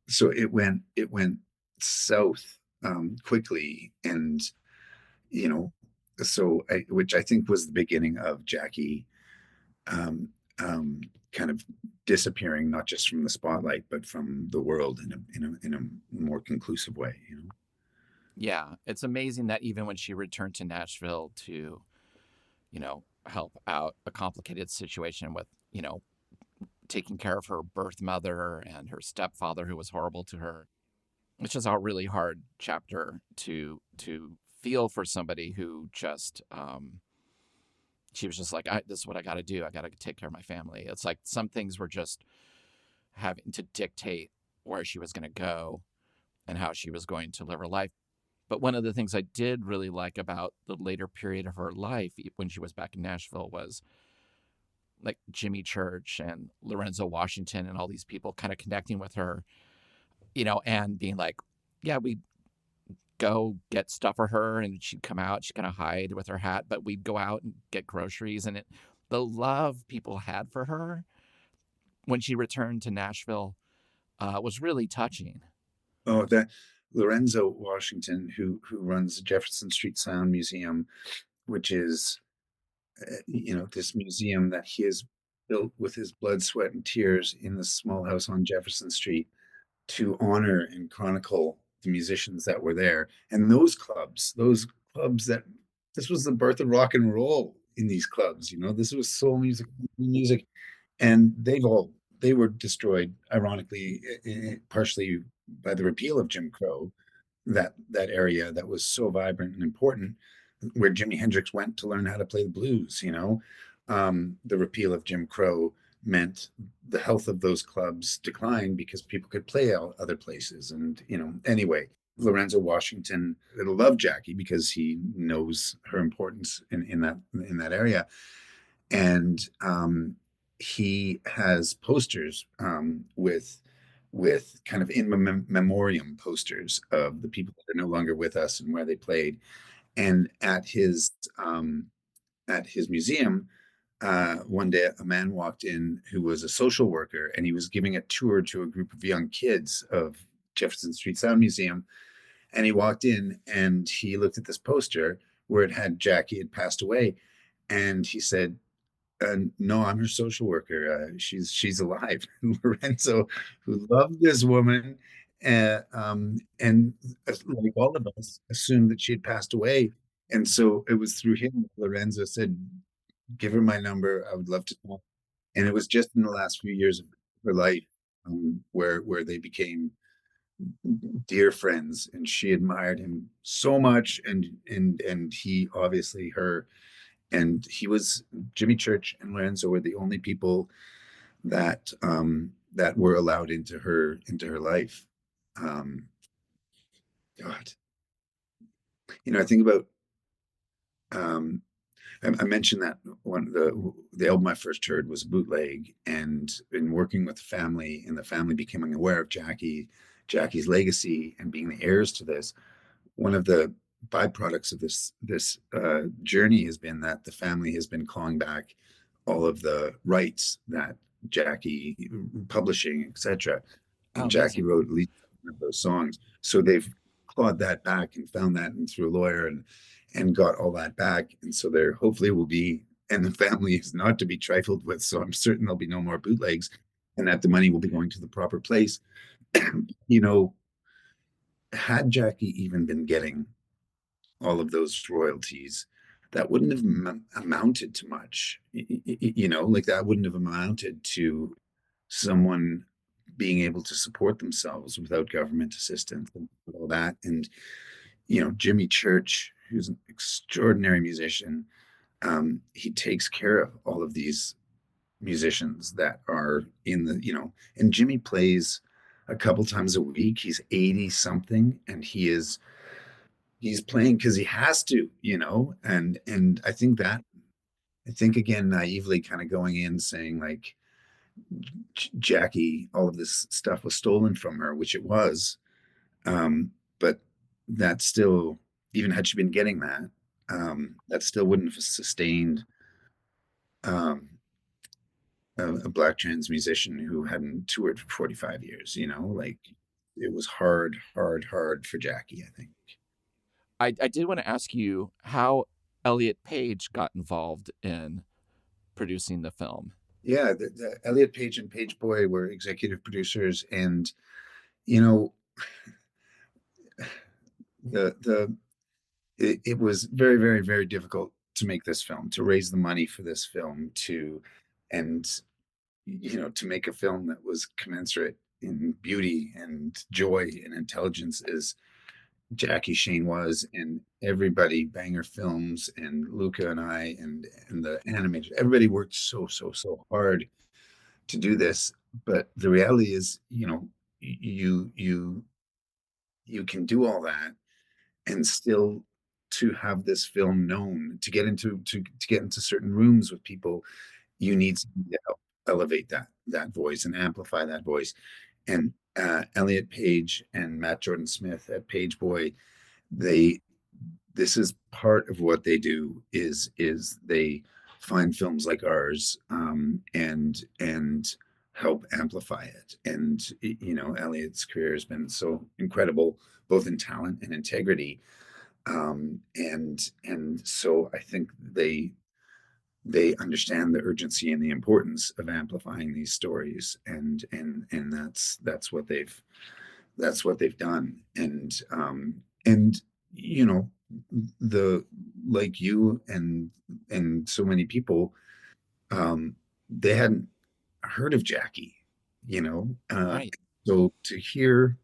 So it went south, quickly, and you know, which I think was the beginning of Jackie, um, kind of disappearing, not just from the spotlight, but from the world in a more conclusive way. Yeah, it's amazing that even when she returned to Nashville to, help out a complicated situation with, taking care of her birth mother and her stepfather who was horrible to her. It's just a really hard chapter to feel for somebody who just she was just like, this is what I got to do. I got to take care of my family. It's like some things were just having to dictate where she was going to go and how she was going to live her life. But one of the things I did really like about the later period of her life, when she was back in Nashville, was like Jimmy Church and Lorenzo Washington and all these people kind of connecting with her, and being like, yeah, we'd go get stuff for her and she'd come out, she'd kind of hide with her hat, but we'd go out and get groceries. And the love people had for her when she returned to Nashville was really touching. Oh, that Lorenzo Washington, who runs the Jefferson Street Sound Museum, which is, this museum that he has built with his blood, sweat, and tears in this small house on Jefferson Street. to honor and chronicle the musicians that were there. And those clubs that this was the birth of rock and roll in these clubs, you know, this was soul music, and they were destroyed, ironically, partially by the repeal of Jim Crow, that area that was so vibrant and important, where Jimi Hendrix went to learn how to play the blues. The repeal of Jim Crow meant the health of those clubs declined because people could play out other places. And anyway, Lorenzo Washington loved Jackie because he knows her importance in that area, and he has posters with kind of in memoriam posters of the people that are no longer with us and where they played. And at his museum, one day a man walked in who was a social worker, and he was giving a tour to a group of young kids of Jefferson Street Sound Museum. And he walked in and he looked at this poster where it had Jackie had passed away, and he said, no, I'm her social worker. She's alive. Lorenzo, who loved this woman, and like all of us, assumed that she had passed away. And so it was through him that Lorenzo said, "Give her my number. I would love to talk." And it was just in the last few years of her life, where they became dear friends, and she admired him so much, and he obviously her. And he was Jimmy Church and Lorenzo were the only people that were allowed into her life. Um, God, I think about um, I mentioned that one of the album I first heard was a bootleg, and in working with the family, and the family becoming aware of Jackie's legacy and being the heirs to this, one of the byproducts of this journey has been that the family has been clawing back all of the rights that Jackie publishing, etc. Oh, And Jackie amazing. wrote at least one of those songs. So they've clawed that back and found that and through a lawyer and got all that back. And so there hopefully will be, and the family is not to be trifled with. So I'm certain there'll be no more bootlegs, and that the money will be going to the proper place. you know, had Jackie even been getting all of those royalties, that wouldn't have amounted to much. Like that wouldn't have amounted to someone being able to support themselves without government assistance and all that. And Jimmy Church, who's an extraordinary musician, he takes care of all of these musicians that are and Jimmy plays a couple times a week. He's 80 something, and he's playing because he has to, and I think again, naively kind of going in saying like Jackie, all of this stuff was stolen from her, which it was. But that still, even had she been getting that, that still wouldn't have sustained um, a black trans musician who hadn't toured for 45 years, like it was hard, hard, hard for Jackie, I think. I did want to ask you how Elliot Page got involved in producing the film. Yeah, the Elliot Page and Page Boy were executive producers, and you know, the it was very, very, very difficult to make this film, to raise the money for this film, and to make a film that was commensurate in beauty and joy and intelligence as Jackie Shane was, and everybody, Banger Films and Luca and I and the animators, everybody worked so, so, so hard to do this. But the reality is, you can do all that and still to have this film known, to get into certain rooms with people, you need somebody to help elevate that voice and amplify that voice. And Elliot Page and Matt Jordan Smith at Page Boy, they this is part of what they do is they find films like ours, and help amplify it. And Elliot's career has been so incredible, both in talent and integrity. And so I think they understand the urgency and the importance of amplifying these stories, and that's what they've done. And you know, the like you and so many people, they hadn't heard of Jackie, you know. Right. So to hear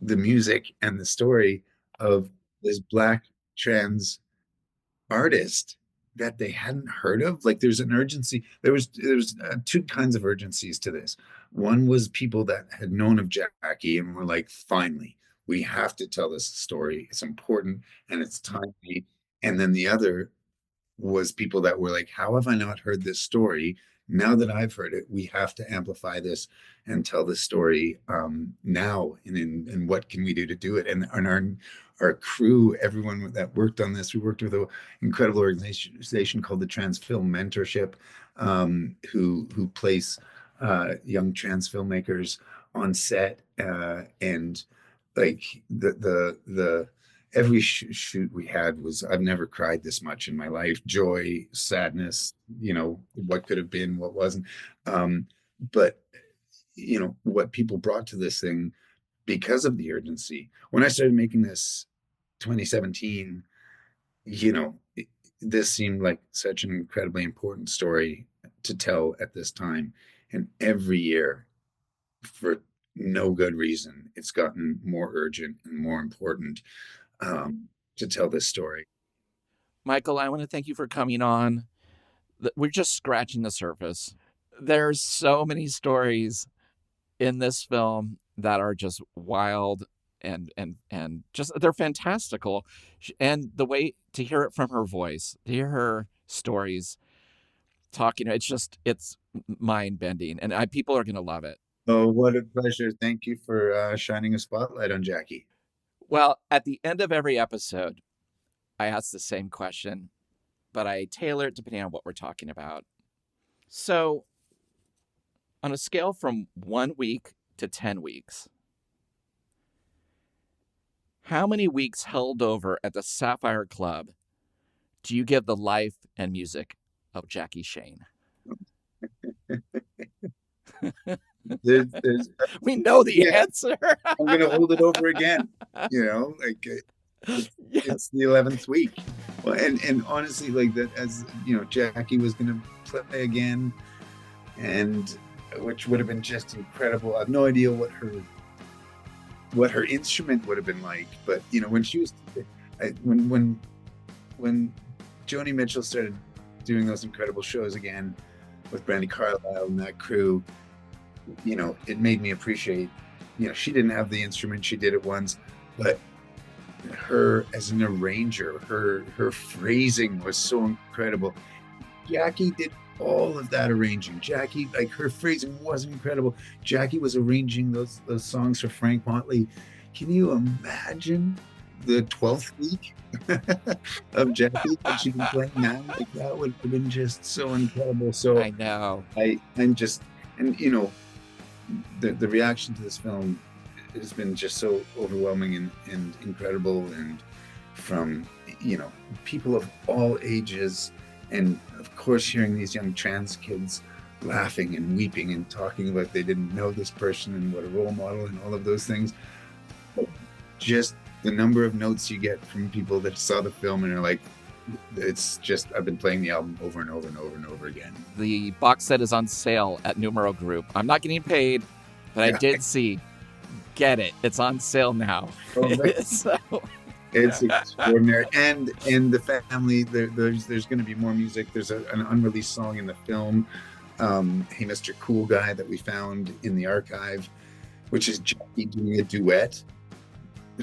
the music and the story of this Black trans artist that they hadn't heard of, like there's an urgency. There was two kinds of urgencies to this. One was people that had known of Jackie and were like, finally, we have to tell this story. It's important and it's timely. And then the other was people that were like, how have I not heard this story? Now that I've heard it, we have to amplify this and tell this story now. And what can we do to do it? And our crew, everyone that worked on this, we worked with an incredible organization called the Trans Film Mentorship, who place young trans filmmakers on set, and like the every shoot we had was, I've never cried this much in my life. Joy, sadness, what could have been, what wasn't. But what people brought to this thing because of the urgency. When I started making this 2017, this seemed like such an incredibly important story to tell at this time. And every year, for no good reason, it's gotten more urgent and more important, to tell this story. Michael, I want to thank you for coming on. We're just scratching the surface. There's so many stories in this film that are just wild and just, they're fantastical. And the way to hear it from her voice, to hear her stories talking, it's mind bending, and people are going to love it. Oh, what a pleasure. Thank you for shining a spotlight on Jackie. Well, at the end of every episode, I ask the same question, but I tailor it depending on what we're talking about. So, on a scale from 1 week to 10 weeks, how many weeks held over at the Sapphire Club do you give the life and music of Jackie Shane? We know the answer. I'm going to hold it over again. It's the 11th week. Well, and honestly, like that, as Jackie was going to play again, and which would have been just incredible. I have no idea what her instrument would have been like, but when she was, when Joni Mitchell started doing those incredible shows again with Brandi Carlile and that crew, it made me appreciate, she didn't have the instrument, she did it once, but her as an arranger, her phrasing was so incredible. Jackie did all of that arranging. Jackie, like, her phrasing was incredible. Jackie was arranging those songs for Frank Motley. Can you imagine the 12th week of Jackie that she'd been playing now? Like, that would have been just so incredible. So I know. I'm just, and the reaction to this film has been just so overwhelming and incredible, and from people of all ages, and of course hearing these young trans kids laughing and weeping and talking about they didn't know this person and what a role model and all of those things. Just the number of notes you get from people that saw the film and are like, it's just, I've been playing the album over and over and over and over again. The box set is on sale at Numero Group. I'm not getting paid, but I did see. Get it. It's on sale now. So, it's extraordinary. And the family, there's going to be more music. There's an unreleased song in the film, Hey Mr. Cool Guy, that we found in the archive, which is Jackie doing a duet,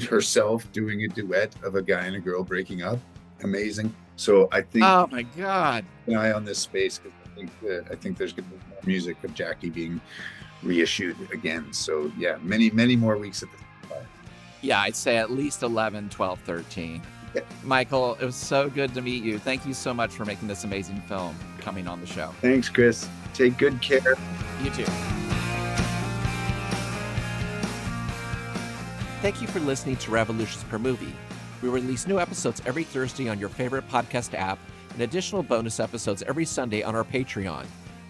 herself doing a duet of a guy and a girl breaking up. Amazing. So I think, oh my God, an eye on this space, because I think there's going to be more music of Jackie being reissued again. So yeah, many more weeks at this time. Yeah, I'd say at least 11, 12, 13. Yeah. Michael, it was so good to meet you. Thank you so much for making this amazing film, coming on the show. Thanks, Chris. Take good care. You too. Thank you for listening to Revolutions Per Movie. We release new episodes every Thursday on your favorite podcast app and additional bonus episodes every Sunday on our Patreon.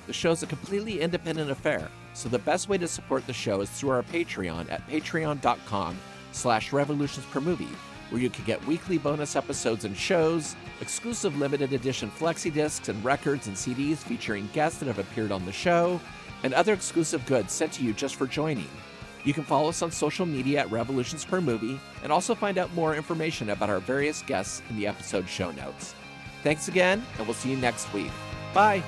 The show's a completely independent affair, so the best way to support the show is through our Patreon at patreon.com/revolutionspermovie, where you can get weekly bonus episodes and shows, exclusive limited edition flexi discs and records and CDs featuring guests that have appeared on the show, and other exclusive goods sent to you just for joining. You can follow us on social media at Revolutions Per Movie, and also find out more information about our various guests in the episode show notes. Thanks again, and we'll see you next week. Bye!